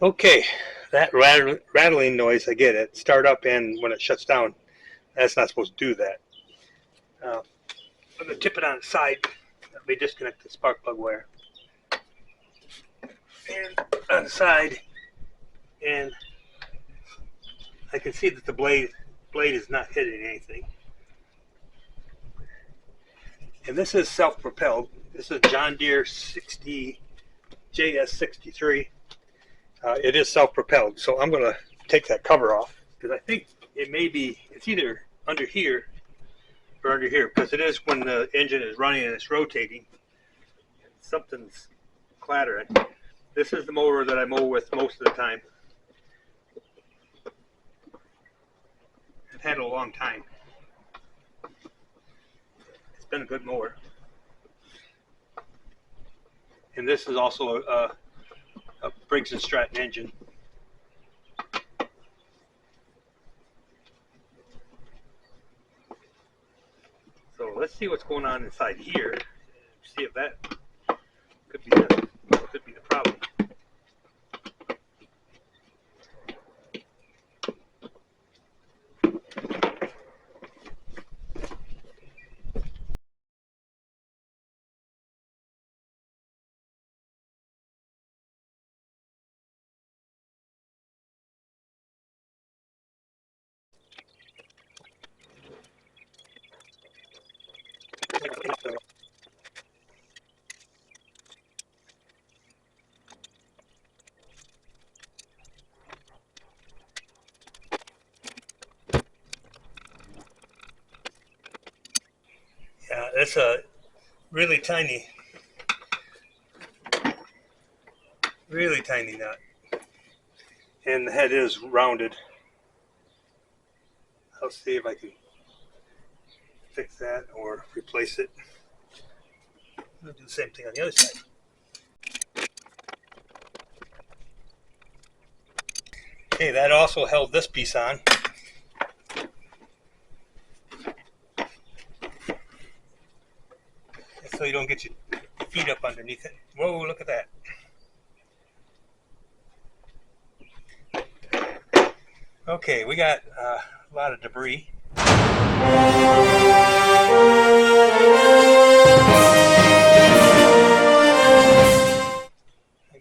Okay, that rattling noise, I get it. Start up and when it shuts down, that's not supposed to do that. I'm going to tip it on its side. Let me disconnect the spark plug wire. And on the side, and I can see that the blade is not hitting anything. And this is self-propelled. This is John Deere JS63. It is self-propelled, so I'm going to take that cover off because I think it may be, it's either under here or under here, because it is when the engine is running and it's rotating, something's clattering. This is the mower that I mow with most of the time. I've had it a long time. It's been a good mower. And this is also a Briggs & Stratton engine. So let's see what's going on inside here. See if that could be the problem. Yeah, it's a really tiny nut, and the head is rounded. I'll see if I can fix that or replace it. I'll do the same thing on the other side. Okay, that also held this piece on. So you don't get your feet up underneath it. Whoa, look at that. Okay, we got a lot of debris. I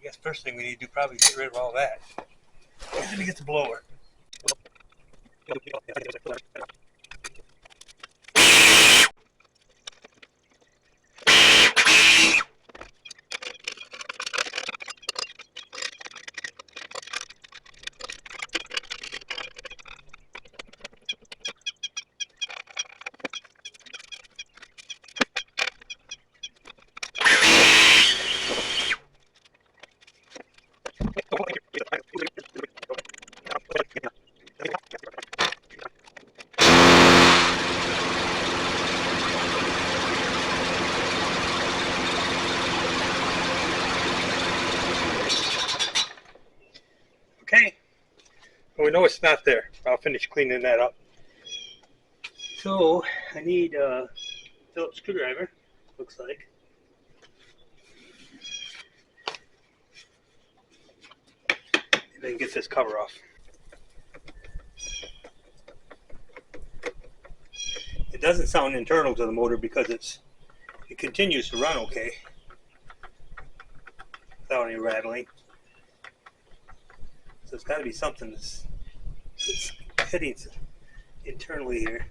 guess first thing we need to do probably get rid of all that. Let me get the blower. Okay, well, we know it's not there. I'll finish cleaning that up. So I need a Phillips screwdriver, looks like. And then get this cover off. It doesn't sound internal to the motor because it continues to run okay without any rattling. So it's got to be something that's hitting internally here.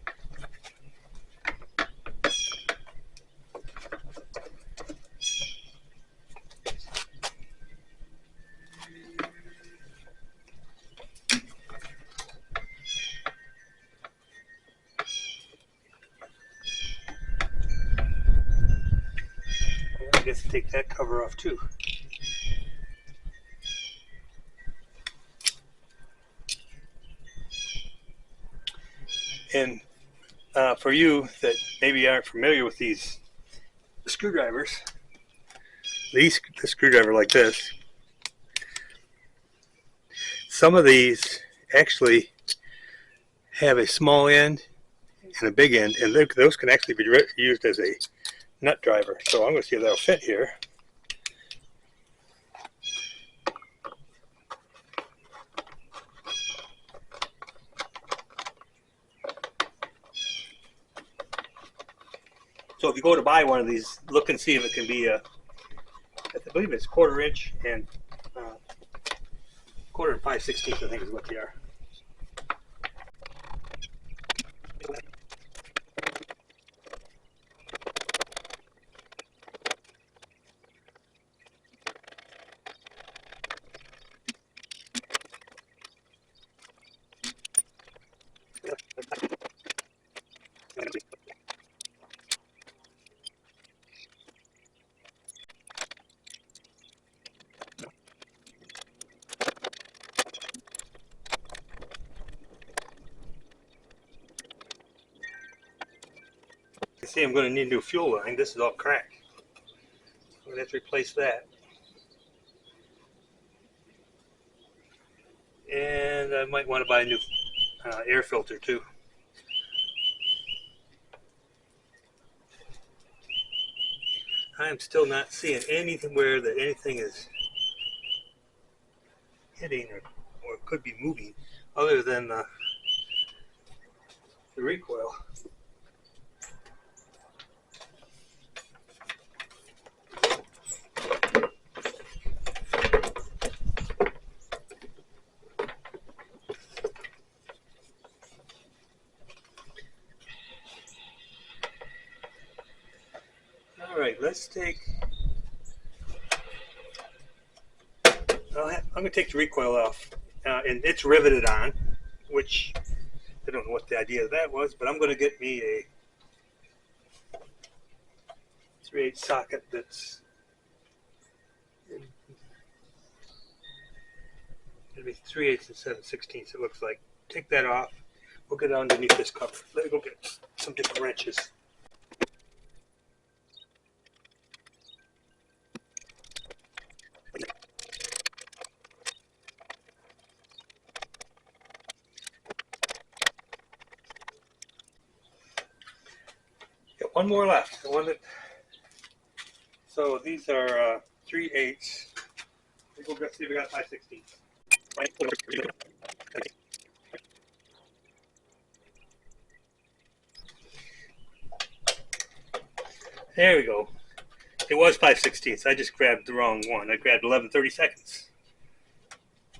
I guess take that cover off too. And for you that maybe aren't familiar with these screwdrivers, the screwdriver like this, some of these actually have a small end and a big end, and those can actually be used as a nut driver. So I'm going to see if that'll fit here. So if you go to buy one of these, look and see if it can be a, I believe it's 1/4 inch and 1/4 and 5/16, I think is what they are. You see, I'm going to need a new fuel line. This is all cracked. I'm going to have to replace that. And I might want to buy a new air filter too. I'm still not seeing anything where that anything is hitting or could be moving other than the recoil. Alright, let's take, I'm going to take the recoil off, and it's riveted on, which I don't know what the idea of that was, but I'm going to get me a 3/8 socket that's going to be 3/8 and 7/16, it looks like. Take that off. We'll get underneath this cover. Let me go get some different wrenches. Got one more left. The one that, so these are 3/8. We'll go see if we got 5/16. There we go. It was 5/16. I just grabbed the wrong one. I grabbed 11/32,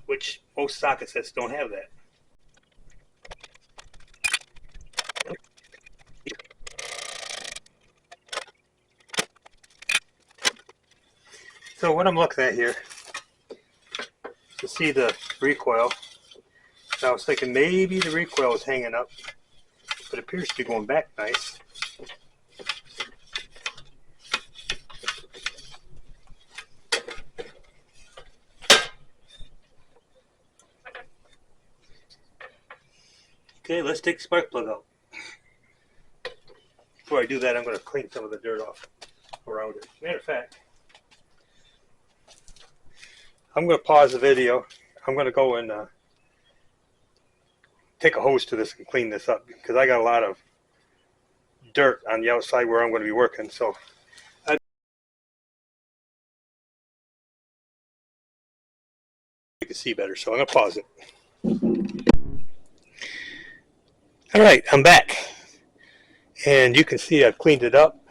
which most socket sets don't have that. So what I'm looking at here, to see the recoil, so I was thinking maybe the recoil is hanging up, but it appears to be going back nice. Okay, let's take the spark plug out. Before I do that, I'm going to clean some of the dirt off around it. Matter of fact, I'm going to pause the video. I'm going to go and take a hose to this and clean this up because I got a lot of dirt on the outside where I'm going to be working. So you can see better. So I'm going to pause it. All right, I'm back. And you can see I've cleaned it up.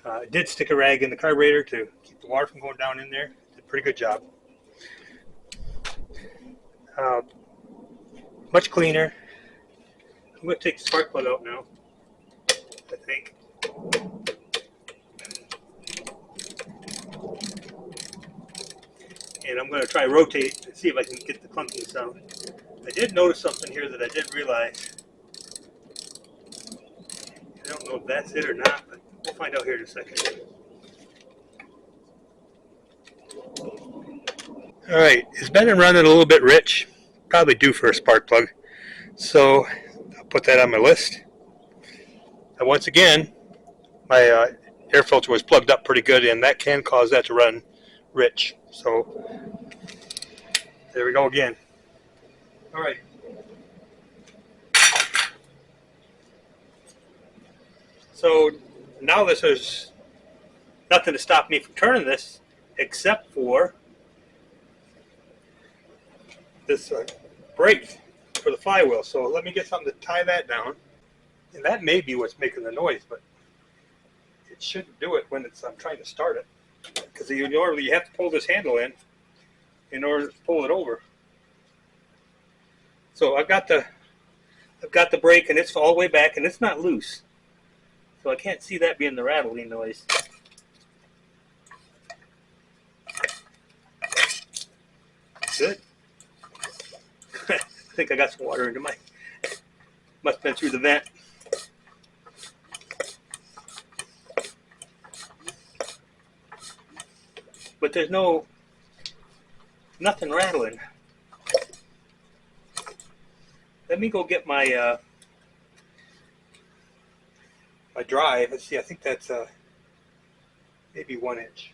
I did stick a rag in the carburetor to keep the water from going down in there. Did a pretty good job. Much cleaner. I'm going to take the spark plug out now, I think. And I'm going to try rotate and see if I can get the clunking sound. I did notice something here that I didn't realize. I don't know if that's it or not, but we'll find out here in a second. Alright, it's been running a little bit rich. Probably due for a spark plug. So I'll put that on my list. And once again, my air filter was plugged up pretty good, and that can cause that to run rich. So there we go again. Alright. So now this is nothing to stop me from turning this except for this brake for the flywheel. So let me get something to tie that down. And that may be what's making the noise, but it shouldn't do it when I'm trying to start it, because you normally have to pull this handle in order to pull it over. So I've got the brake, and it's all the way back, and it's not loose, so I can't see that being the rattling noise. Good. I think I got some water into my, must have been through the vent. But there's nothing rattling. Let me go get my my drive. Let's see, I think that's maybe 1 inch.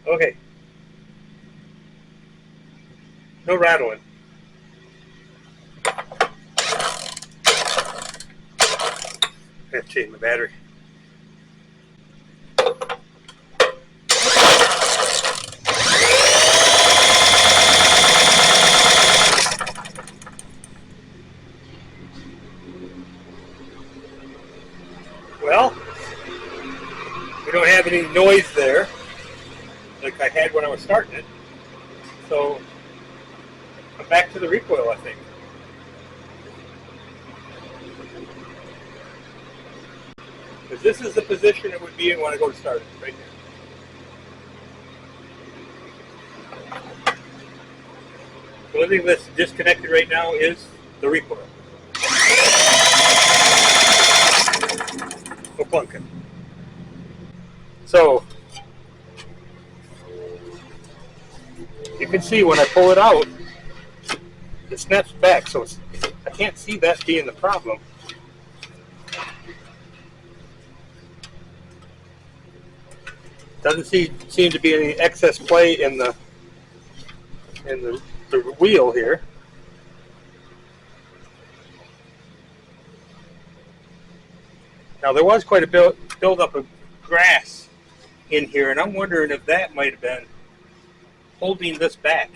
Okay. No rattling. I have to change my battery. Well, we don't have any noise there like I had when I was starting it. So I'm back to the recoil, I think. Because this is the position it would be in when I go to start it, right here. The only thing that's disconnected right now is the recoil. No plunking. So you can see when I pull it out, it snaps back, so I can't see that being the problem. Doesn't seem to be any excess play in the wheel here. Now there was quite a build up of grass in here, and I'm wondering if that might have been holding this back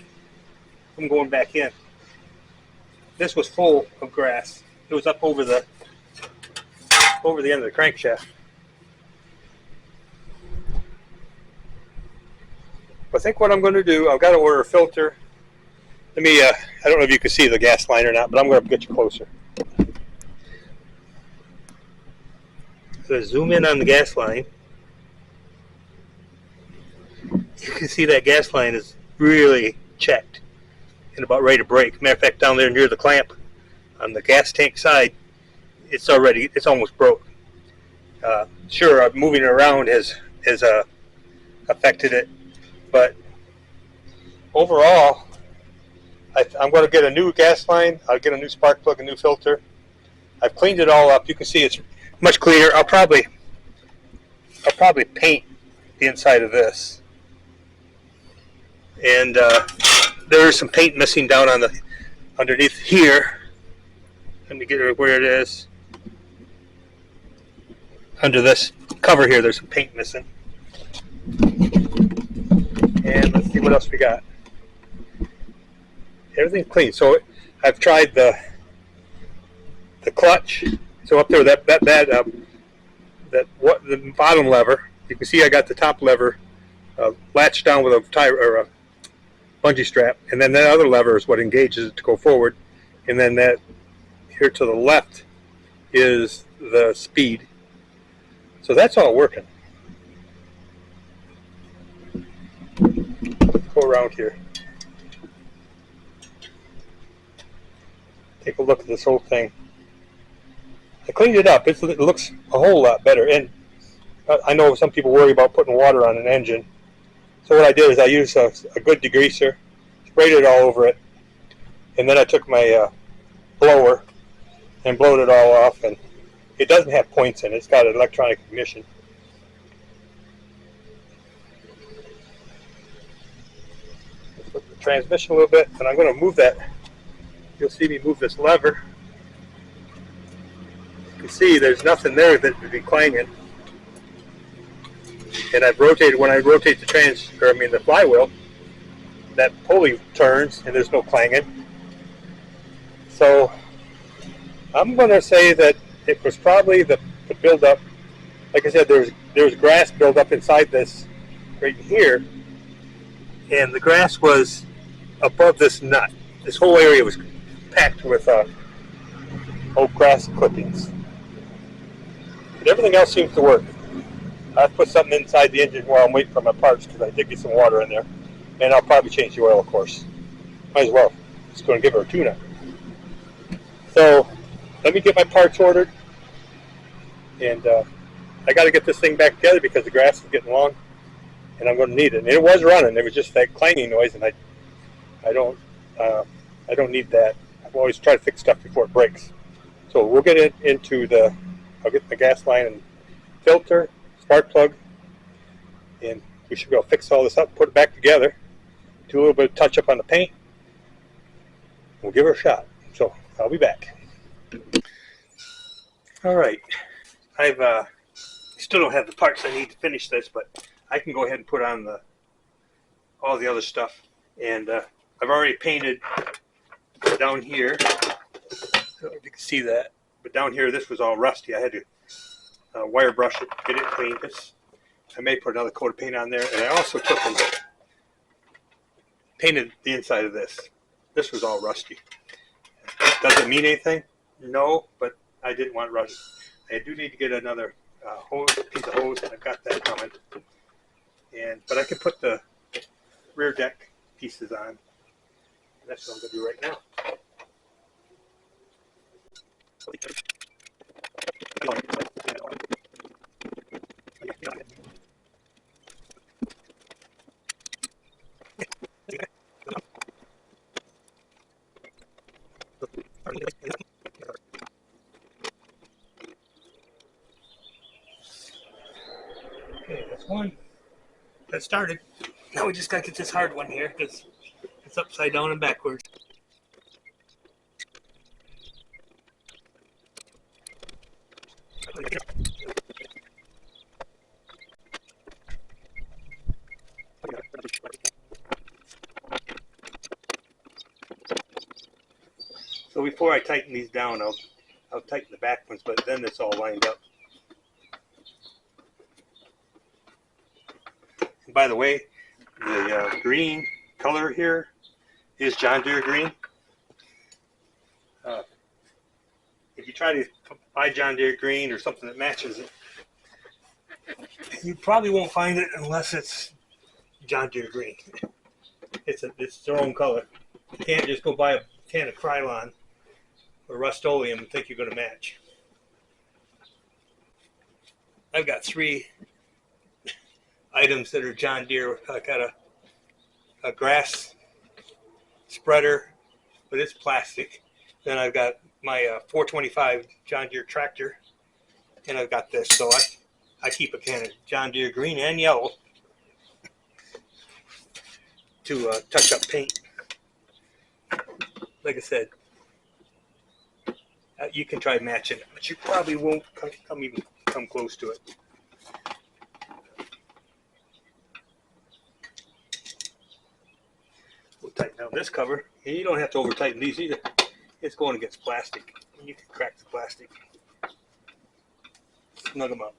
from going back in. This was full of grass. It was up over the end of the crankshaft. I think what I'm going to do, I've got to order a filter. Let me, I don't know if you can see the gas line or not, but I'm going to get you closer. So zoom in on the gas line. You can see that gas line is really checked and about ready to break. Matter of fact, down there near the clamp on the gas tank side, it's almost broke. Sure, moving it around has affected it, but overall, I'm going to get a new gas line. I'll get a new spark plug, a new filter. I've cleaned it all up. You can see it's much cleaner. I'll probably paint the inside of this, and there is some paint missing down on the underneath here. Let me get it where it is. Under this cover here, there's some paint missing. And let's see what else we got. Everything's clean. So I've tried the clutch. So up there, the bottom lever. You can see I got the top lever latched down with a tie or a bungee strap, and then that other lever is what engages it to go forward. And then that here to the left is the speed. So that's all working. Go around here. Take a look at this whole thing. I cleaned it up. It looks a whole lot better. And I know some people worry about putting water on an engine. So what I did is I used a good degreaser, sprayed it all over it, and then I took my blower and blowed it all off. And it doesn't have points in it. It's got an electronic ignition. Flip the transmission a little bit, and I'm going to move that. You'll see me move this lever. You can You see, there's nothing there that would be clanging. And I've rotated, when I rotate the flywheel, that pulley turns and there's no clanging. So I'm going to say that it was probably the buildup. Like I said, there was grass buildup inside this right here, and the grass was above this nut. This whole area was packed with old grass clippings. But everything else seems to work. I put something inside the engine while I'm waiting for my parts because I did get some water in there, and I'll probably change the oil, of course. Might as well. Just going to give her a tune-up. So let me get my parts ordered, and I got to get this thing back together because the grass is getting long, and I'm going to need it. And it was running. It was just that clanging noise, and I don't need that. I've always tried to fix stuff before it breaks. So we'll get it into I'll get the gas line and filter, spark plug, and we should be able to fix all this up, put it back together, do a little bit of touch up on the paint. We'll give her a shot. So I'll be back. All right, I've still don't have the parts I need to finish this, but I can go ahead and put on all the other stuff. And I've already painted down here. I don't know if you can see that, but down here this was all rusty. I had to wire brush it, get it clean. I may put another coat of paint on there, and I also took and painted the inside of this. This was all rusty. Does it mean anything? No, but I didn't want rusty. I do need to get another piece of hose, and I've got that coming. But I can put the rear deck pieces on. That's what I'm going to do right now. Okay, that's one. That started. Now we just got to get this hard one here because it's upside down and backwards. So before I tighten these down, I'll tighten the back ones, but then it's all lined up. And by the way, the green color here is John Deere green. If you try to buy John Deere green or something that matches it, you probably won't find it unless it's John Deere green. It's their own color. You can't just go buy a can of Krylon or Rust-Oleum and think you're going to match. I've got 3 items that are John Deere. I got a grass spreader, but it's plastic. Then I've got my 425 John Deere tractor, and I've got this. So I keep a can of John Deere green and yellow to touch up paint. Like I said, you can try matching it, but you probably won't come close to it. We'll tighten down this cover. And you don't have to over tighten these either. It's going against plastic. You can crack the plastic. Snug them up.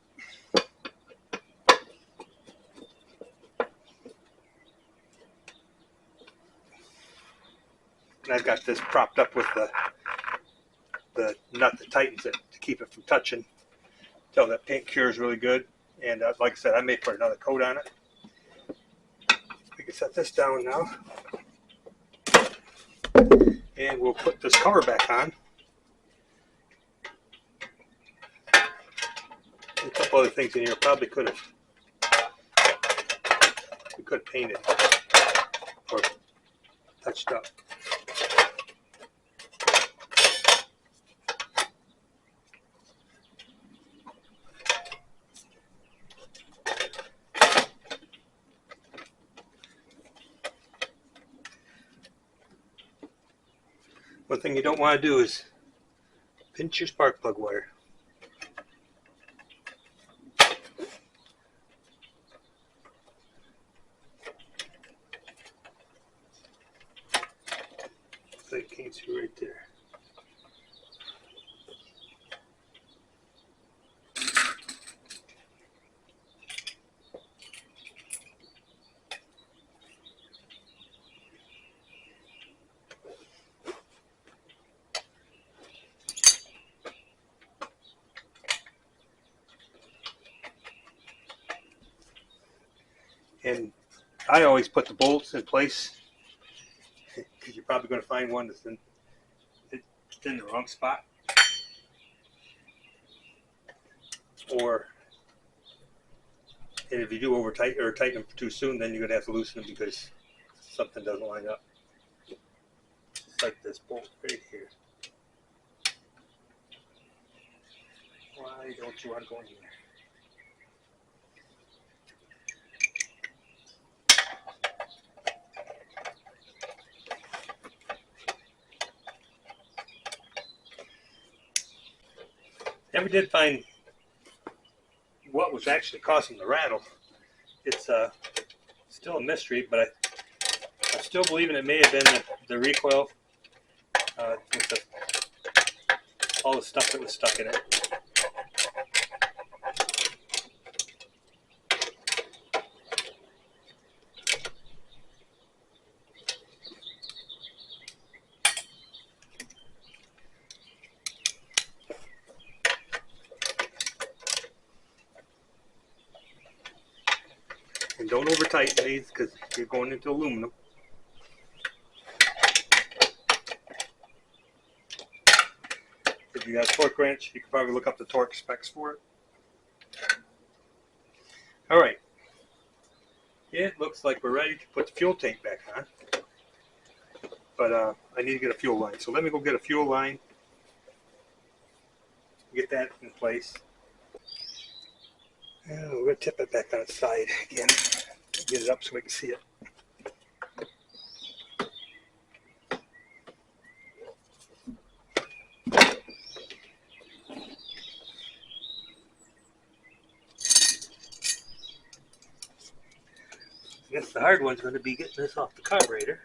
And I've got this propped up with the nut that tightens it to keep it from touching until that paint cures really good. And like I said, I may put another coat on it. We can set this down now. And we'll put this cover back on. A couple other things in here probably could have painted or touched up. One thing you don't want to do is pinch your spark plug wire. Gets you right there. And I always put the bolts in place because you're probably going to find one that's in the wrong spot, and if you do over tighten or tighten them too soon, then you're going to have to loosen them because something doesn't line up. Just like this bolt right here. Why don't you want to go in here? Never did find what was actually causing the rattle. It's still a mystery, but I'm still believing it may have been the recoil with all the stuff that was stuck in it. And don't over tighten these because you're going into aluminum. If you got a torque wrench, you can probably look up the torque specs for it. Alright. Yeah, it looks like we're ready to put the fuel tank back on. But I need to get a fuel line. So let me go get a fuel line. Get that in place. And we're going to tip it back on its side again. Get it up so we can see it. I guess the hard one's going to be getting this off the carburetor.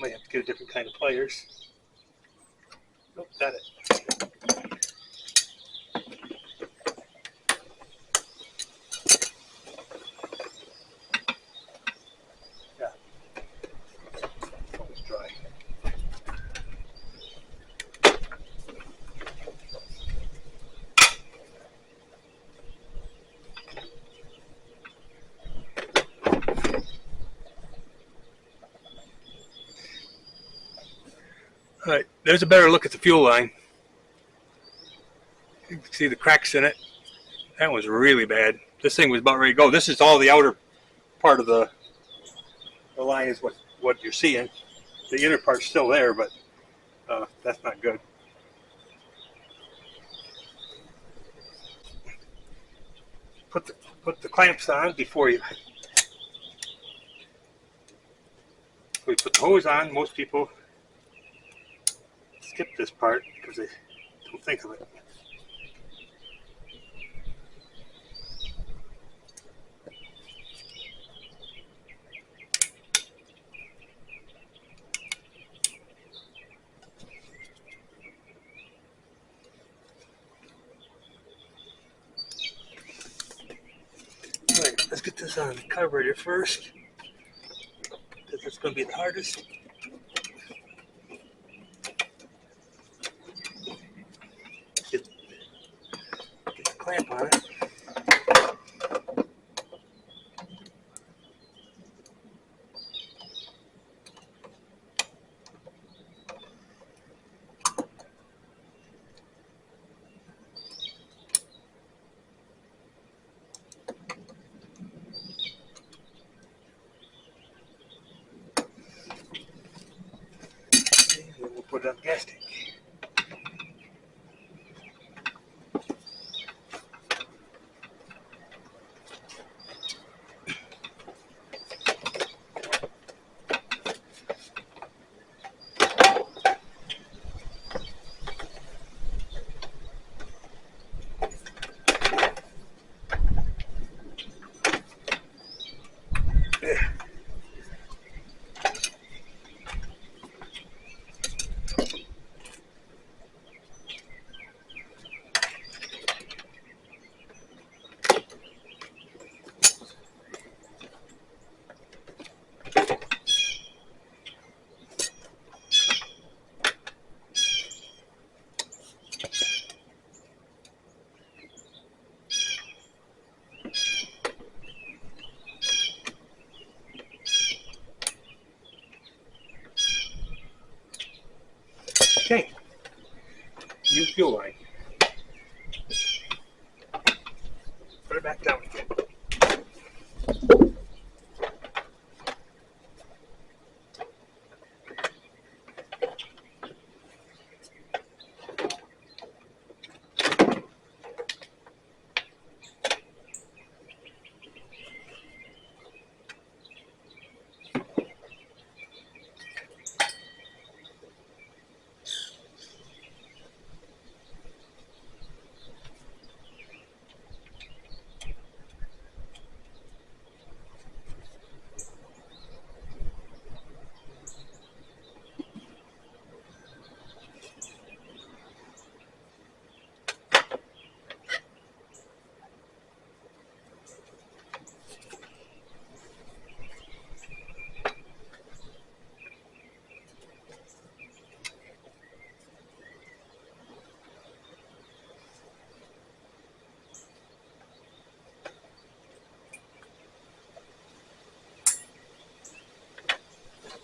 Might have to get a different kind of pliers. Nope, got it. Alright, there's a better look at the fuel line. You can see the cracks in it. That was really bad. This thing was about ready to go. This is all the outer part of the line is what you're seeing. The inner part's still there, but that's not good. Put the clamps on before you. We put the hose on. Most people skip this part because they don't think of it. Alright, let's get this on the carburetor first because it's going to be the hardest. Get the clamp on it. And then we'll put it on the gas tank. new fuel line. Put it back down again.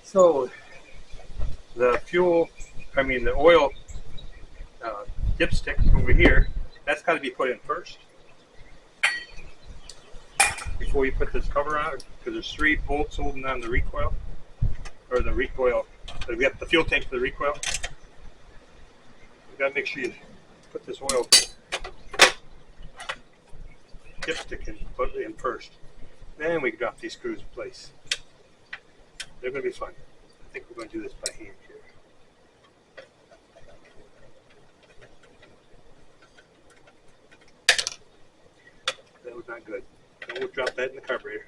So the the oil dipstick over here, that's got to be put in first before you put this cover on, because there's 3 bolts holding on the recoil, or the recoil. We got the fuel tank for the recoil. You got to make sure you put this oil dipstick in, put it in first. Then we can drop these screws in place. They're going to be fun. I think we're going to do this by hand here. That was not good. Then we'll drop that in the carburetor.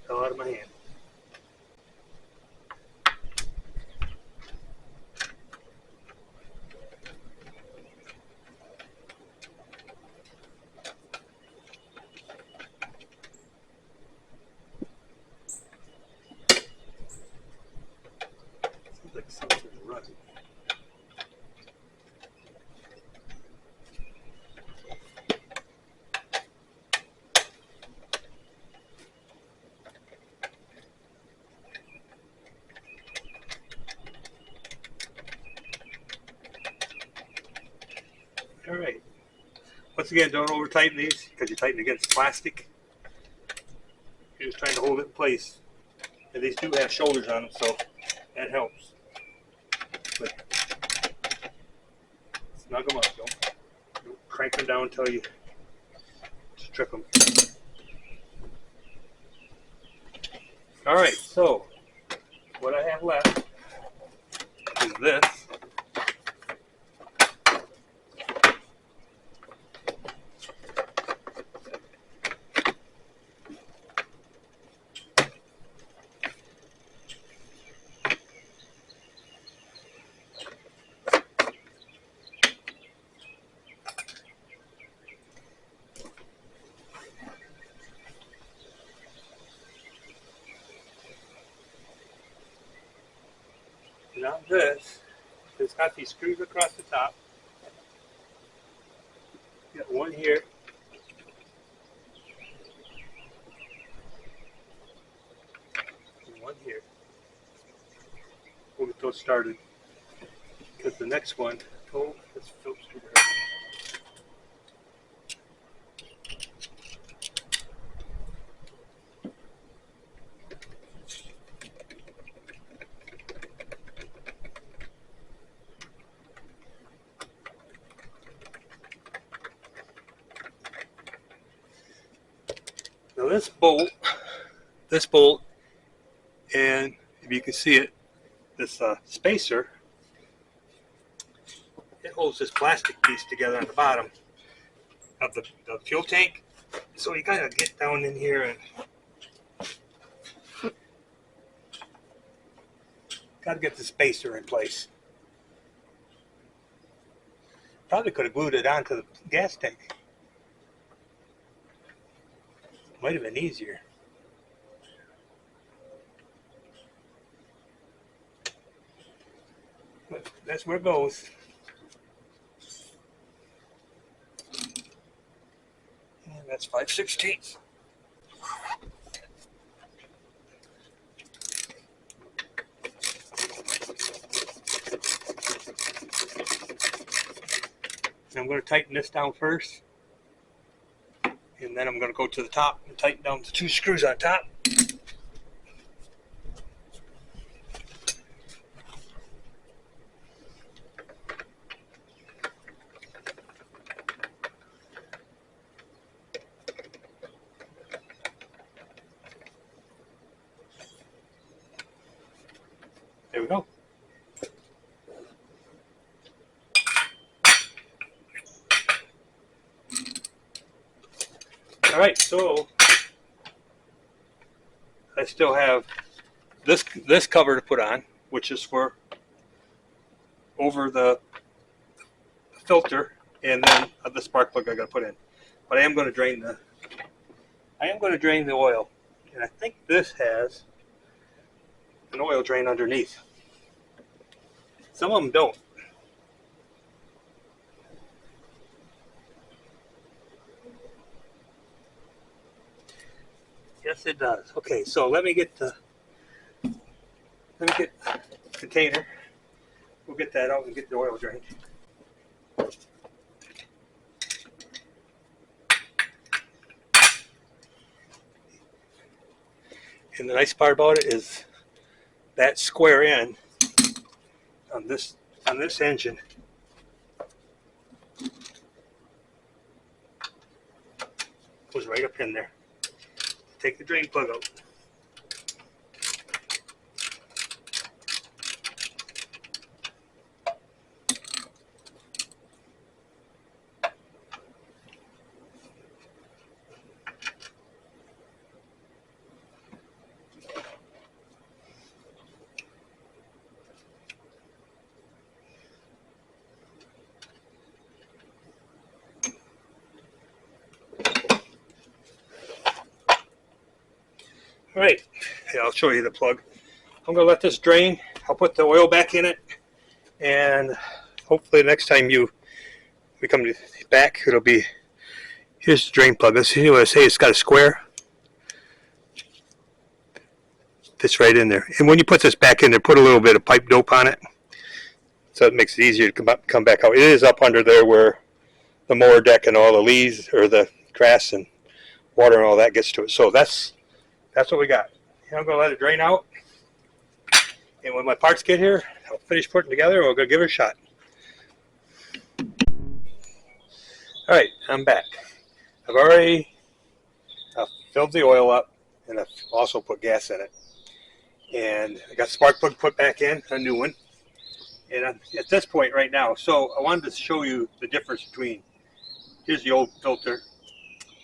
Fell out of my hand. Seems like something's running. All right. Once again, don't over tighten these, because you tighten against plastic. You're just trying to hold it in place. And these do have shoulders on them, so that helps. But snug them up. Don't crank them down until you strip them. All right, so what I have left is this. Now this, it's got these screws across the top. You got one here. And one here. We'll get those started. Because the next one, oh, this Phillips screwdriver. Now this bolt, and if you can see it, this spacer, it holds this plastic piece together on the bottom of the fuel tank. So you gotta get down in here and gotta get the spacer in place. Probably could have glued it onto the gas tank. Might have been easier. But that's where it goes. And that's 5/16. I'm going to tighten this down first, and then I'm going to go to the top and tighten down the 2 screws on top. There we go. All right, so I still have this cover to put on, which is for over the filter, and then the spark plug I got to put in. But I am going to drain the oil, and I think this has an oil drain underneath. Some of them don't. Yes, it does. Okay, so let me get the container. We'll get that out and get the oil drained. And the nice part about it is that square end on this engine goes right up in there. Take the drain plug out. All right, yeah, I'll show you the plug. I'm going to let this drain. I'll put the oil back in it, and hopefully next time we come back, it'll be, here's the drain plug. Let's see what I say. It's got a square. Fits right in there. And when you put this back in there, put a little bit of pipe dope on it, so it makes it easier to come back out. It is up under there where the mower deck and all the leaves or the grass and water and all that gets to it. So that's what we got. And I'm going to let it drain out. And when my parts get here, I'll finish putting together and we're going to give it a shot. All right, I'm back. I've already filled the oil up, and I've also put gas in it. And I got the spark plug put back in, a new one. And I'm at this point right now, so I wanted to show you the difference between, here's the old filter,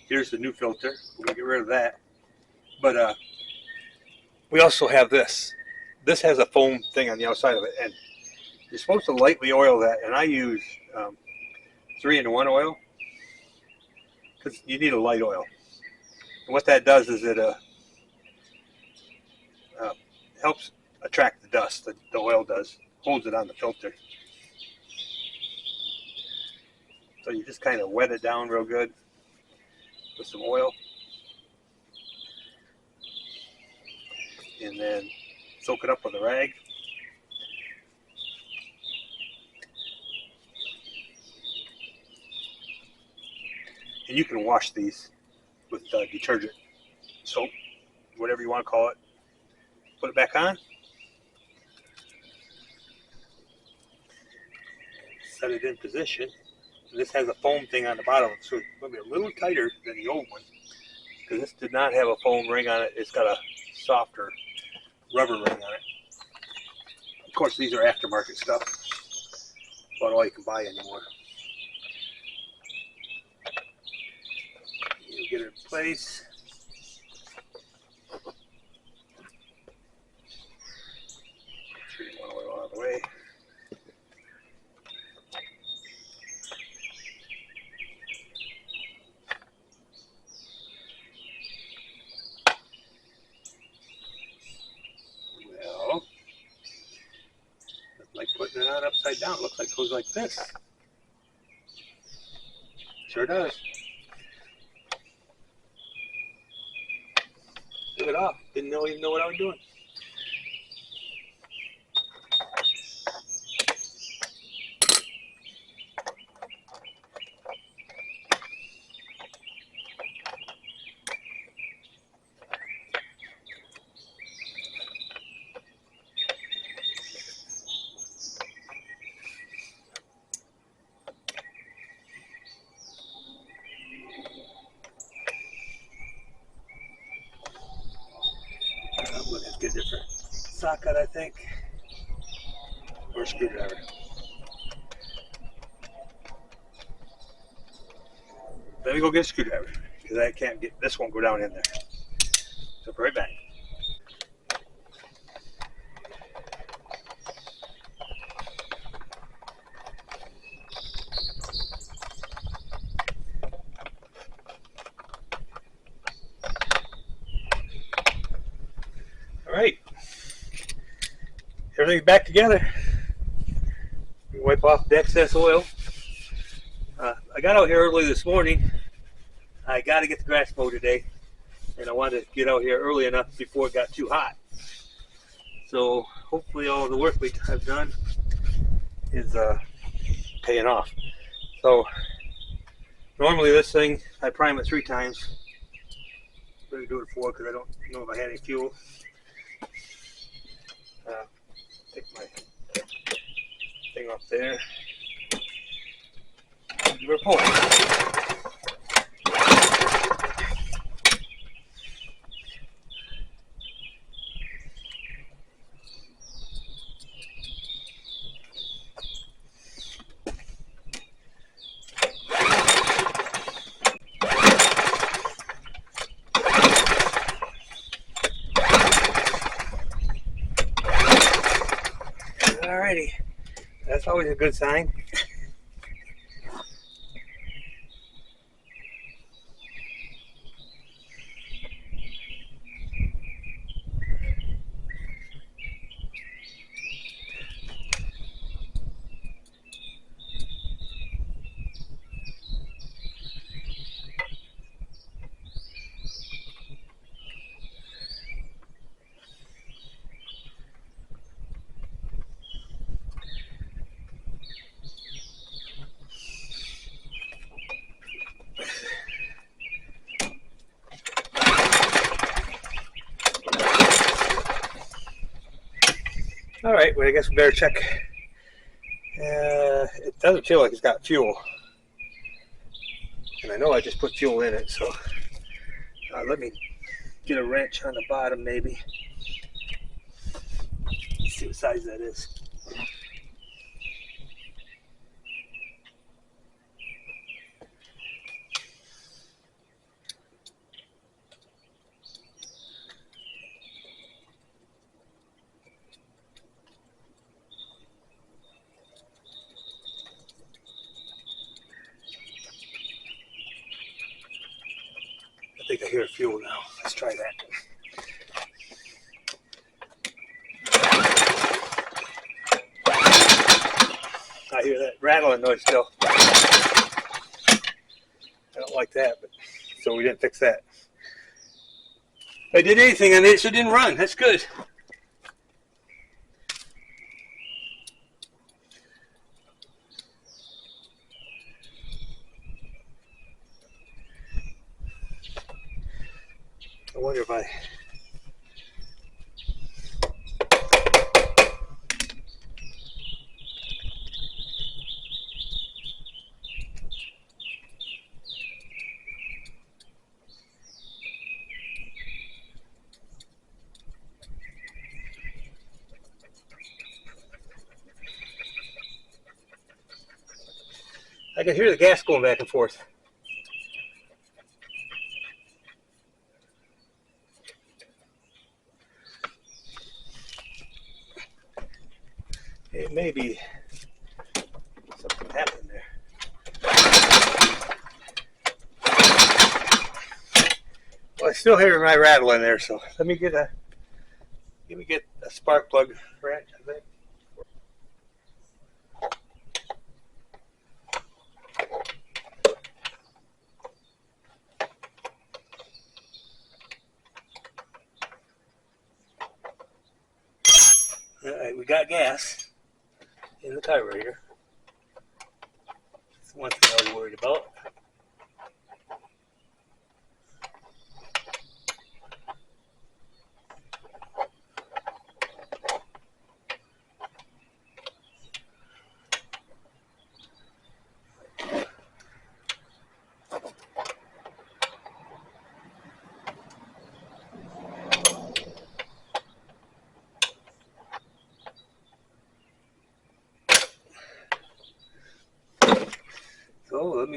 here's the new filter. We're going to get rid of that. But we also have this. This has a foam thing on the outside of it, and you're supposed to lightly oil that. And I use 3-in-1 oil because you need a light oil. And what that does is it helps attract the dust. The oil does, holds it on the filter. So you just kind of wet it down real good with some oil. And then soak it up with a rag. And you can wash these with detergent, soap, whatever you want to call it. Put it back on. Set it in position. And this has a foam thing on the bottom, so it's going to be a little tighter than the old one, because this did not have a foam ring on it. It's got a softer rubber ring on it. Of course, these are aftermarket stuff. About all you can buy anymore. You get it in place. Sure you want oil out of the way. Like putting it on upside down. It looks like it goes like this. Sure does. Took it off. Didn't even know what I was doing. socket, I think, or a screwdriver. Let me go get a screwdriver because I can't get this. Won't go down in there. So be right back. All right, everything's back together. Wipe off the excess oil. I got out here early this morning. I got to get the grass mowed today, and I wanted to get out here early enough before it got too hot. So hopefully all the work I've done is paying off. So normally this thing, I prime it 3 times. I'm going to do it 4 because I don't know if I had any fuel. Take my thing off there. Give her a pull. Alrighty, that's always a good sign. All right, well, I guess we better check. It doesn't feel like it's got fuel. And I know I just put fuel in it, so let me get a wrench on the bottom maybe. Let's see what size that is. I think I hear fuel now. Let's try that. I hear that rattling noise still. I don't like that, but so we didn't fix that. If I did anything on it, so it didn't run. That's good. I wonder if I can hear the gas going back and forth. It may be something happened there. Well, I still hear my rattle in there, so let me get a spark plug wrench, I think. All right, we got gas in the carburetor. That's one thing I was worried about.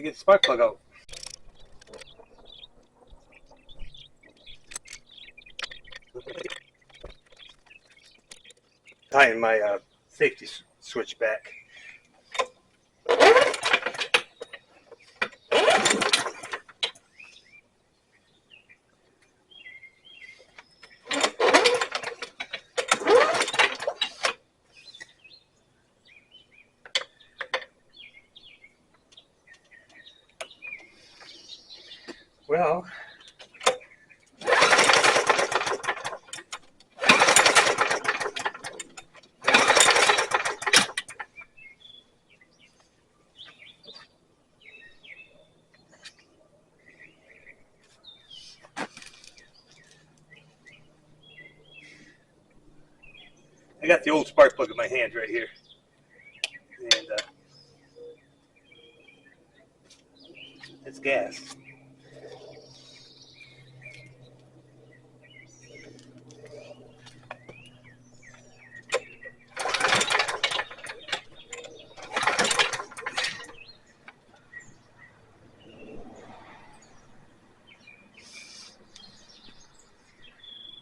me get the spark plug out. Tying my safety switch back. Well, I got the old spark plug in my hand right here, and it's gas.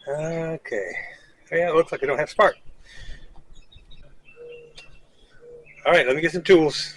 Okay. Yeah, it looks like I don't have spark. All right, let me get some tools.